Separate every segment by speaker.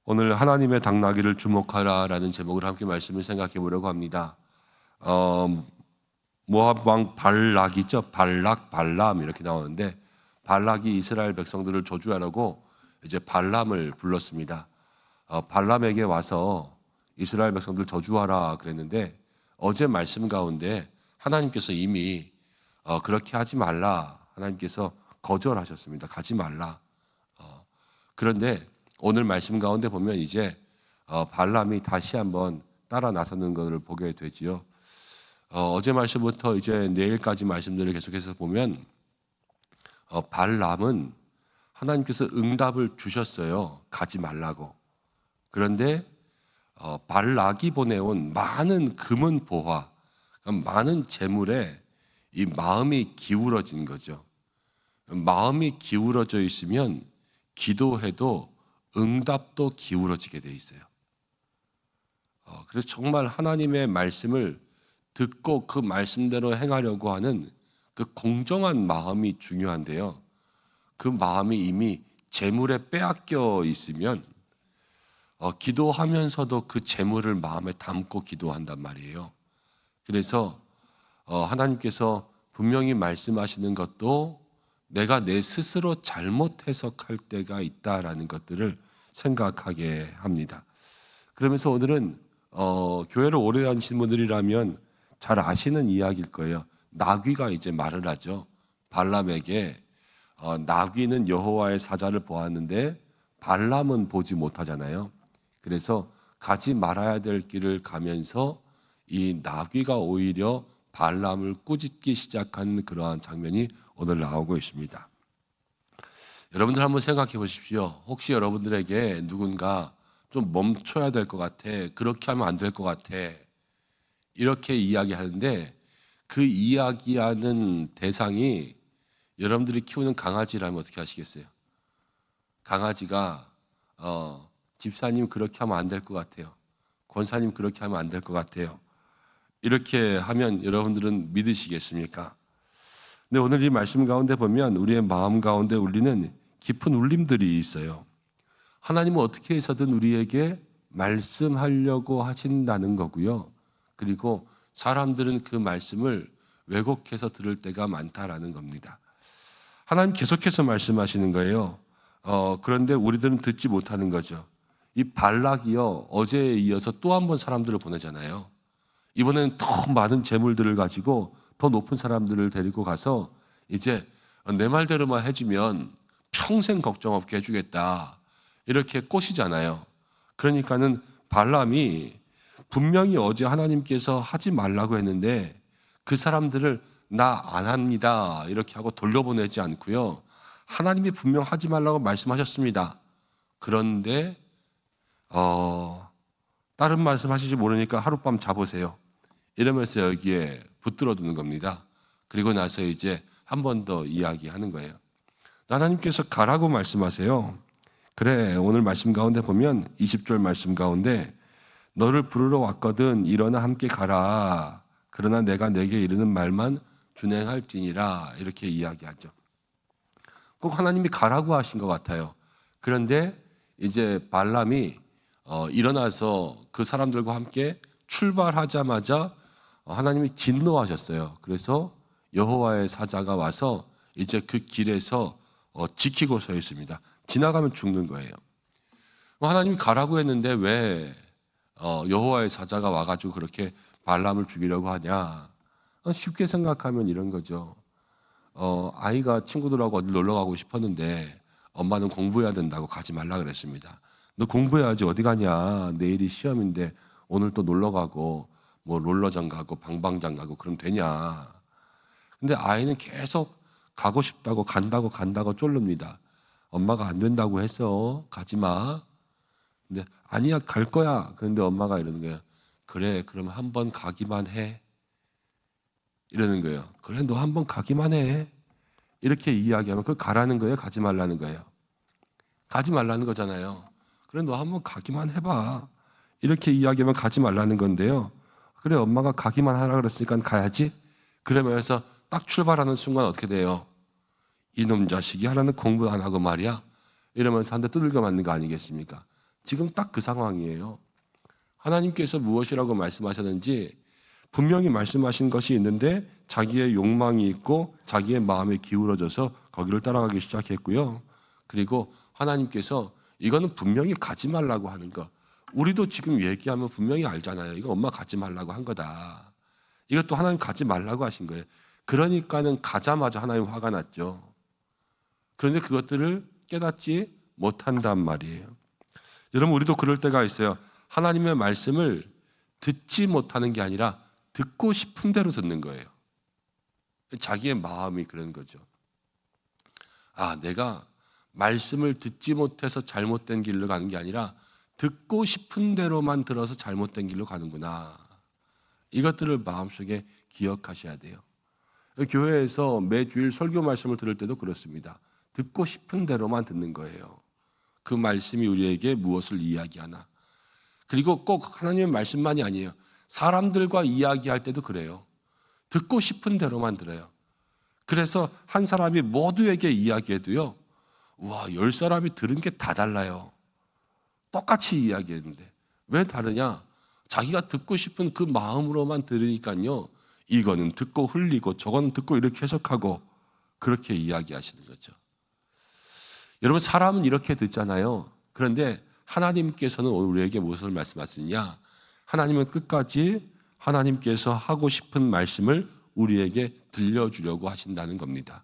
Speaker 1: 오늘 하나님의 당나귀를 주목하라라는 제목으로 함께 말씀을 생각해 보려고 합니다. 모압 왕 발락이죠. 발락, 발람 이렇게 나오는데 발락이 이스라엘 백성들을 저주하라고 이제 발람을 불렀습니다. 발람에게 와서 이스라엘 백성들 저주하라 그랬는데 어제 말씀 가운데 하나님께서 이미 그렇게 하지 말라 하나님께서 거절하셨습니다. 가지 말라. 그런데 오늘 말씀 가운데 보면 이제 발람이 다시 한번 따라 나서는 것을 보게 되지요. 어제 말씀부터 이제 내일까지 말씀들을 계속해서 보면 발람은 하나님께서 응답을 주셨어요. 가지 말라고. 그런데 발락이 보내온 많은 금은 보화, 많은 재물에 이 마음이 기울어진 거죠. 마음이 기울어져 있으면 기도해도 응답도 기울어지게 돼 있어요. 그래서 정말 하나님의 말씀을 듣고 그 말씀대로 행하려고 하는 그 공정한 마음이 중요한데요. 그 마음이 이미 재물에 빼앗겨 있으면 기도하면서도 그 재물을 마음에 담고 기도한단 말이에요. 그래서 하나님께서 분명히 말씀하시는 것도 내가 내 스스로 잘못 해석할 때가 있다라는 것들을 생각하게 합니다. 그러면서 오늘은 교회를 오래 다니신 분들이라면 잘 아시는 이야기일 거예요. 나귀가 이제 말을 하죠. 발람에게 나귀는 여호와의 사자를 보았는데 발람은 보지 못하잖아요. 그래서 가지 말아야 될 길을 가면서 이 나귀가 오히려 발람을 꾸짖기 시작한 그러한 장면이 오늘 나오고 있습니다. 여러분들 한번 생각해 보십시오. 혹시 여러분들에게 누군가 좀 멈춰야 될 것 같아, 그렇게 하면 안 될 것 같아, 이렇게 이야기하는데 그 이야기하는 대상이 여러분들이 키우는 강아지라면 어떻게 하시겠어요? 강아지가 집사님 그렇게 하면 안 될 것 같아요. 권사님 그렇게 하면 안 될 것 같아요. 이렇게 하면 여러분들은 믿으시겠습니까? 근데 오늘 이 말씀 가운데 보면 우리의 마음 가운데 울리는 깊은 울림들이 있어요. 하나님은 어떻게 해서든 우리에게 말씀하려고 하신다는 거고요. 그리고 사람들은 그 말씀을 왜곡해서 들을 때가 많다라는 겁니다. 하나님 계속해서 말씀하시는 거예요. 그런데 우리들은 듣지 못하는 거죠. 이 발락이요, 어제에 이어서 또 한 번 사람들을 보내잖아요. 이번에는 더 많은 재물들을 가지고 더 높은 사람들을 데리고 가서 이제 내 말대로만 해주면 평생 걱정 없게 해주겠다, 이렇게 꼬시잖아요. 그러니까는 발람이 분명히 어제 하나님께서 하지 말라고 했는데 그 사람들을 나 안 합니다 이렇게 하고 돌려보내지 않고요. 하나님이 분명 하지 말라고 말씀하셨습니다. 그런데 다른 말씀하시지 모르니까 하룻밤 자보세요 이러면서 여기에 붙들어두는 겁니다. 그리고 나서 이제 한 번 더 이야기하는 거예요. 하나님께서 가라고 말씀하세요. 그래, 오늘 말씀 가운데 보면 20절 말씀 가운데 너를 부르러 왔거든 일어나 함께 가라. 그러나 내가 내게 이르는 말만 준행할지니라, 이렇게 이야기하죠. 꼭 하나님이 가라고 하신 것 같아요. 그런데 이제 발람이 일어나서 그 사람들과 함께 출발하자마자 하나님이 진노하셨어요. 그래서 여호와의 사자가 와서 이제 그 길에서 지키고 서 있습니다. 지나가면 죽는 거예요. 하나님이 가라고 했는데 왜 여호와의 사자가 와가지고 그렇게 발람을 죽이려고 하냐? 쉽게 생각하면 이런 거죠. 아이가 친구들하고 어디 놀러 가고 싶었는데 엄마는 공부해야 된다고 가지 말라 그랬습니다. 너 공부해야지 어디 가냐? 내일이 시험인데 오늘 또 놀러 가고 뭐 롤러장 가고 방방장 가고 그럼 되냐? 근데 아이는 계속 가고 싶다고 간다고 쫄릅니다. 엄마가 안 된다고 했어. 가지 마. 근데 아니야, 갈 거야. 그런데 엄마가 이러는 거예요. 그래, 그럼 한번 가기만 해. 이러는 거예요. 그래, 너 한번 가기만 해. 이렇게 이야기하면 그걸 가라는 거예요? 가지 말라는 거예요? 가지 말라는 거잖아요. 그래, 너 한번 가기만 해봐. 이렇게 이야기하면 가지 말라는 건데요. 그래, 엄마가 가기만 하라 그랬으니까 가야지. 그러면서 딱 출발하는 순간 어떻게 돼요? 이놈 자식이 하라는 공부 안 하고 말이야. 이러면서 한 대 두들겨 맞는 거 아니겠습니까? 지금 딱 그 상황이에요. 하나님께서 무엇이라고 말씀하셨는지 분명히 말씀하신 것이 있는데 자기의 욕망이 있고 자기의 마음에 기울어져서 거기를 따라가기 시작했고요. 그리고 하나님께서 이거는 분명히 가지 말라고 하는 거. 우리도 지금 얘기하면 분명히 알잖아요. 이거 엄마 가지 말라고 한 거다. 이것도 하나님 가지 말라고 하신 거예요. 그러니까는 가자마자 하나님 화가 났죠. 그런데 그것들을 깨닫지 못한단 말이에요. 여러분, 우리도 그럴 때가 있어요. 하나님의 말씀을 듣지 못하는 게 아니라 듣고 싶은 대로 듣는 거예요. 자기의 마음이 그런 거죠. 아, 내가 말씀을 듣지 못해서 잘못된 길로 가는 게 아니라 듣고 싶은 대로만 들어서 잘못된 길로 가는구나. 이것들을 마음속에 기억하셔야 돼요. 교회에서 매주일 설교 말씀을 들을 때도 그렇습니다. 듣고 싶은 대로만 듣는 거예요. 그 말씀이 우리에게 무엇을 이야기하나. 그리고 꼭 하나님의 말씀만이 아니에요. 사람들과 이야기할 때도 그래요. 듣고 싶은 대로만 들어요. 그래서 한 사람이 모두에게 이야기해도요, 와, 10사람이 들은 게 다 달라요. 똑같이 이야기했는데 왜 다르냐? 자기가 듣고 싶은 그 마음으로만 들으니까요, 이거는 듣고 흘리고 저거는 듣고 이렇게 해석하고 그렇게 이야기하시는 거죠. 여러분, 사람은 이렇게 듣잖아요. 그런데 하나님께서는 우리에게 무엇을 말씀하시느냐? 하나님은 끝까지 하나님께서 하고 싶은 말씀을 우리에게 들려주려고 하신다는 겁니다.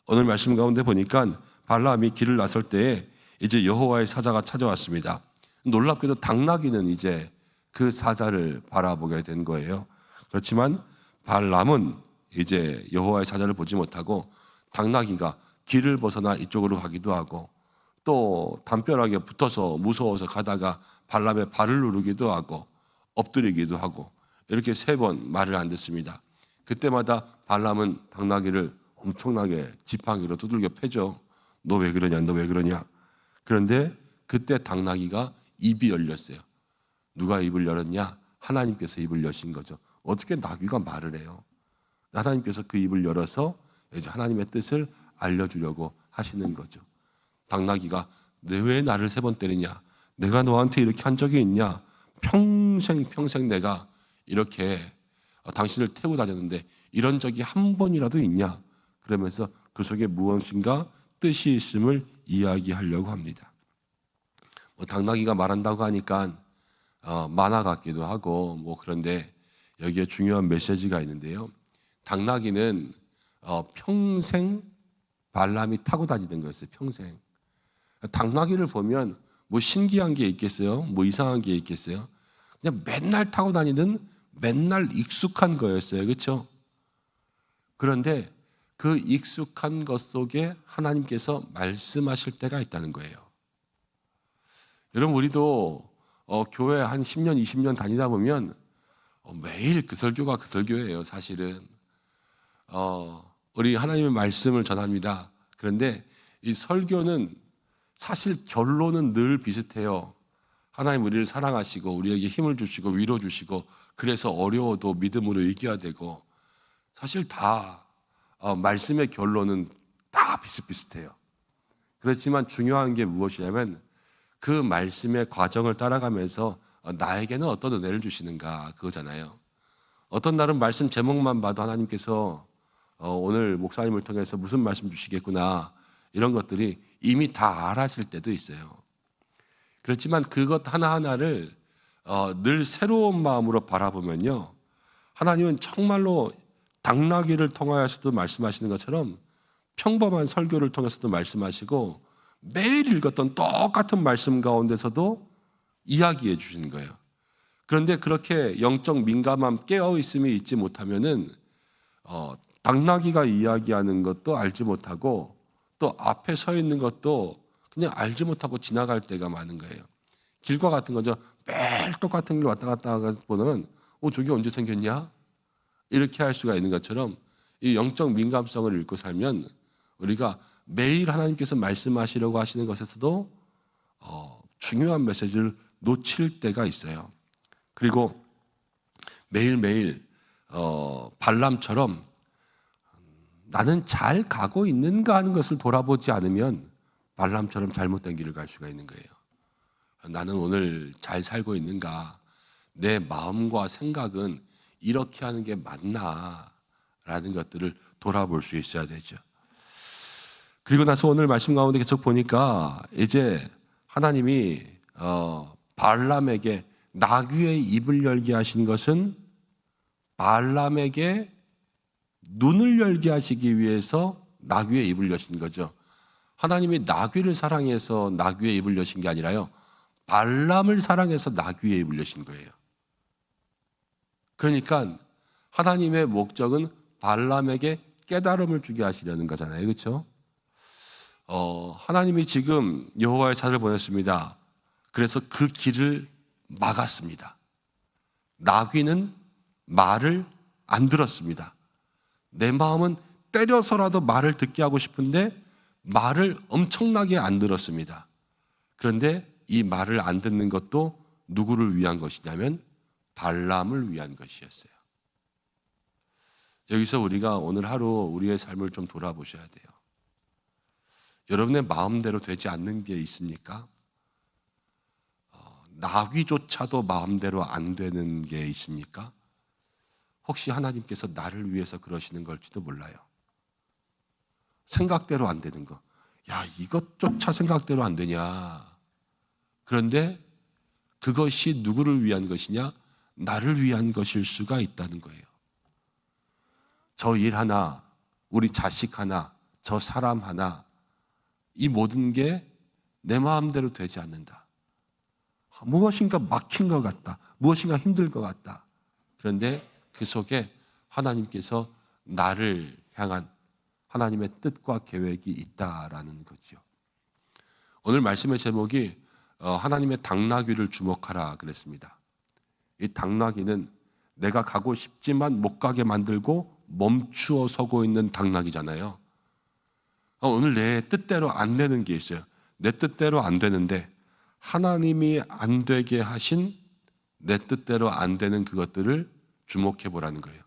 Speaker 1: 오늘 말씀 가운데 보니까 발람이 길을 나설 때에 이제 여호와의 사자가 찾아왔습니다. 놀랍게도 당나귀는 이제 그 사자를 바라보게 된 거예요. 그렇지만 발람은 이제 여호와의 사자를 보지 못하고 당나귀가 길을 벗어나 이쪽으로 가기도 하고 또 담벼락에 붙어서 무서워서 가다가 발람의 발을 누르기도 하고 엎드리기도 하고 이렇게 3번 말을 안 듣습니다. 그때마다 발람은 당나귀를 엄청나게 지팡이로 두들겨 패죠. 너 왜 그러냐, 너 왜 그러냐. 그런데 그때 당나귀가 입이 열렸어요. 누가 입을 열었냐? 하나님께서 입을 여신 거죠. 어떻게 나귀가 말을 해요? 하나님께서 그 입을 열어서 이제 하나님의 뜻을 알려주려고 하시는 거죠. 당나귀가 왜 나를 3번 때리냐? 내가 너한테 이렇게 한 적이 있냐? 평생 내가 이렇게 당신을 태우고 다녔는데 이런 적이 한 번이라도 있냐? 그러면서 그 속에 무엇인가 뜻이 있음을 이야기하려고 합니다. 당나귀가 말한다고 하니까 만화 같기도 하고 그런데 여기에 중요한 메시지가 있는데요. 당나귀는 평생 발람이 타고 다니던 거였어요. 평생. 당나귀를 보면 뭐 신기한 게 있겠어요? 뭐 이상한 게 있겠어요? 그냥 맨날 타고 다니는 맨날 익숙한 거였어요. 그렇죠? 그런데 그 익숙한 것 속에 하나님께서 말씀하실 때가 있다는 거예요. 여러분, 우리도 교회 한 10년, 20년 다니다 보면 매일 그 설교가 그 설교예요. 사실은 우리 하나님의 말씀을 전합니다. 그런데 이 설교는 사실 결론은 늘 비슷해요. 하나님 우리를 사랑하시고 우리에게 힘을 주시고 위로 주시고 그래서 어려워도 믿음으로 이겨야 되고 사실 다 말씀의 결론은 다 비슷비슷해요. 그렇지만 중요한 게 무엇이냐면 그 말씀의 과정을 따라가면서 나에게는 어떤 은혜를 주시는가 그거잖아요. 어떤 날은 말씀 제목만 봐도 하나님께서 오늘 목사님을 통해서 무슨 말씀 주시겠구나 이런 것들이 이미 다 알아질 때도 있어요. 그렇지만 그것 하나하나를 늘 새로운 마음으로 바라보면요, 하나님은 정말로 당나귀를 통하여서도 말씀하시는 것처럼 평범한 설교를 통해서도 말씀하시고 매일 읽었던 똑같은 말씀 가운데서도 이야기해 주시는 거예요. 그런데 그렇게 영적 민감함 깨어있음이 있지 못하면은 당나귀가 이야기하는 것도 알지 못하고 또 앞에 서 있는 것도 그냥 알지 못하고 지나갈 때가 많은 거예요. 길과 같은 거죠. 매일 똑같은 길 왔다 갔다 보면 저게 언제 생겼냐? 이렇게 할 수가 있는 것처럼 이 영적 민감성을 잃고 살면 우리가 매일 하나님께서 말씀하시려고 하시는 것에서도 중요한 메시지를 놓칠 때가 있어요. 그리고 매일매일 발람처럼 나는 잘 가고 있는가 하는 것을 돌아보지 않으면 발람처럼 잘못된 길을 갈 수가 있는 거예요. 나는 오늘 잘 살고 있는가? 내 마음과 생각은 이렇게 하는 게 맞나? 라는 것들을 돌아볼 수 있어야 되죠. 그리고 나서 오늘 말씀 가운데 계속 보니까 이제 하나님이 발람에게 나귀의 입을 열게 하신 것은 발람에게 눈을 열게 하시기 위해서 나귀의 입을 여신 거죠. 하나님이 나귀를 사랑해서 나귀의 입을 여신 게 아니라요, 발람을 사랑해서 나귀의 입을 여신 거예요. 그러니까 하나님의 목적은 발람에게 깨달음을 주게 하시려는 거잖아요. 그렇죠? 하나님이 지금 여호와의 사자를 보냈습니다. 그래서 그 길을 막았습니다. 나귀는 말을 안 들었습니다. 내 마음은 때려서라도 말을 듣게 하고 싶은데 말을 엄청나게 안 들었습니다. 그런데 이 말을 안 듣는 것도 누구를 위한 것이냐면 발람을 위한 것이었어요. 여기서 우리가 오늘 하루 우리의 삶을 좀 돌아보셔야 돼요. 여러분의 마음대로 되지 않는 게 있습니까? 나귀조차도 마음대로 안 되는 게 있습니까? 혹시 하나님께서 나를 위해서 그러시는 걸지도 몰라요. 생각대로 안 되는 거. 야, 이것조차 생각대로 안 되냐. 그런데 그것이 누구를 위한 것이냐? 나를 위한 것일 수가 있다는 거예요. 저 일 하나, 우리 자식 하나, 저 사람 하나, 이 모든 게 내 마음대로 되지 않는다. 무엇인가 막힌 것 같다. 무엇인가 힘들 것 같다. 그런데 그 속에 하나님께서 나를 향한 하나님의 뜻과 계획이 있다라는 거죠. 오늘 말씀의 제목이 하나님의 당나귀를 주목하라 그랬습니다. 이 당나귀는 내가 가고 싶지만 못 가게 만들고 멈추어 서고 있는 당나귀잖아요. 오늘 내 뜻대로 안 되는 게 있어요. 내 뜻대로 안 되는데 하나님이 안 되게 하신 내 뜻대로 안 되는 그것들을 주목해 보라는 거예요.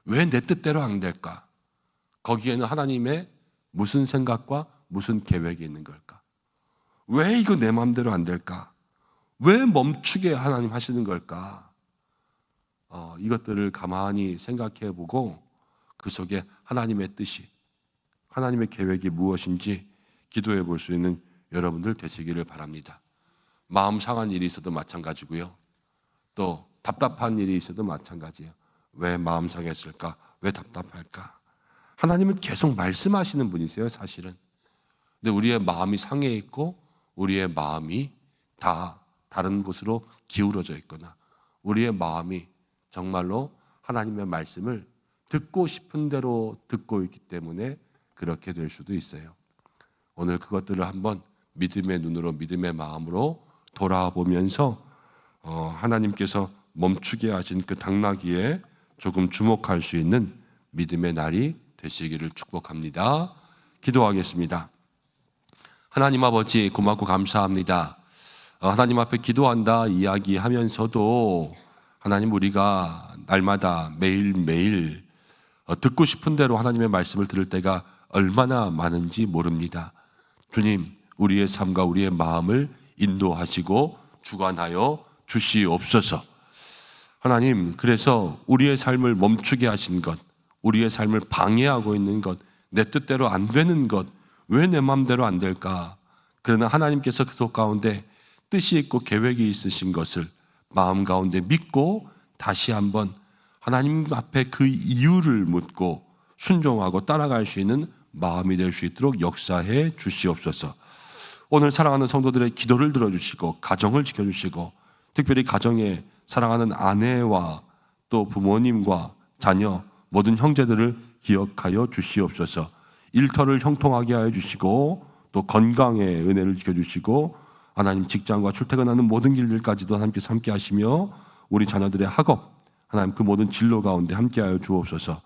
Speaker 1: 왜 내 뜻대로 안 될까? 거기에는 하나님의 무슨 생각과 무슨 계획이 있는 걸까? 왜 이거 내 마음대로 안 될까? 왜 멈추게 하나님 하시는 걸까? 이것들을 가만히 생각해 보고 그 속에 하나님의 뜻이, 하나님의 계획이 무엇인지 기도해 볼 수 있는 여러분들 되시기를 바랍니다. 마음 상한 일이 있어도 마찬가지고요. 또 답답한 일이 있어도 마찬가지예요. 왜 마음 상했을까? 왜 답답할까? 하나님은 계속 말씀하시는 분이세요, 사실은. 근데 우리의 마음이 상해 있고 우리의 마음이 다 다른 곳으로 기울어져 있거나 우리의 마음이 정말로 하나님의 말씀을 듣고 싶은 대로 듣고 있기 때문에 그렇게 될 수도 있어요. 오늘 그것들을 한번 믿음의 눈으로, 믿음의 마음으로 돌아보면서 하나님께서 멈추게 하신 그 당나귀에 조금 주목할 수 있는 믿음의 날이 되시기를 축복합니다. 기도하겠습니다. 하나님 아버지, 고맙고 감사합니다. 하나님 앞에 기도한다 이야기하면서도 하나님, 우리가 날마다 매일매일 듣고 싶은 대로 하나님의 말씀을 들을 때가 얼마나 많은지 모릅니다. 주님, 우리의 삶과 우리의 마음을 인도하시고 주관하여 주시옵소서. 하나님, 그래서 우리의 삶을 멈추게 하신 것, 우리의 삶을 방해하고 있는 것, 내 뜻대로 안 되는 것, 왜 내 마음대로 안 될까? 그러나 하나님께서 그 속 가운데 뜻이 있고 계획이 있으신 것을 마음 가운데 믿고 다시 한번 하나님 앞에 그 이유를 묻고 순종하고 따라갈 수 있는 마음이 될 수 있도록 역사해 주시옵소서. 오늘 사랑하는 성도들의 기도를 들어주시고 가정을 지켜주시고 특별히 가정에 사랑하는 아내와 또 부모님과 자녀 모든 형제들을 기억하여 주시옵소서. 일터를 형통하게 하여 주시고 또 건강의 은혜를 지켜주시고 하나님 직장과 출퇴근하는 모든 길들까지도 하나님께서 함께 하시며 우리 자녀들의 학업 하나님 그 모든 진로 가운데 함께하여 주옵소서.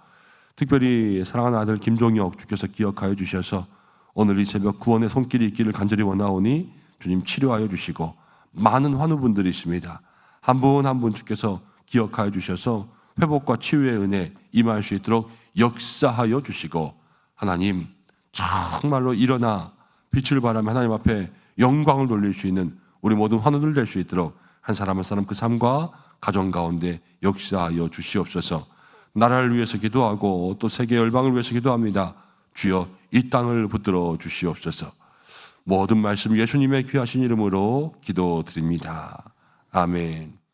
Speaker 1: 특별히 사랑하는 아들 김종혁 주께서 기억하여 주셔서 오늘 이 새벽 구원의 손길이 있기를 간절히 원하오니 주님 치료하여 주시고 많은 환우분들이 있습니다. 한 분 한 분 주께서 기억하여 주셔서 회복과 치유의 은혜 임할 수 있도록 역사하여 주시고 하나님 정말로 일어나 빛을 발하며 하나님 앞에 영광을 돌릴 수 있는 우리 모두 환우들 될 수 있도록 한 사람 한 사람 그 삶과 가정 가운데 역사하여 주시옵소서. 나라를 위해서 기도하고 또 세계 열방을 위해서 기도합니다. 주여 이 땅을 붙들어 주시옵소서. 모든 말씀 예수님의 귀하신 이름으로 기도드립니다. 아멘.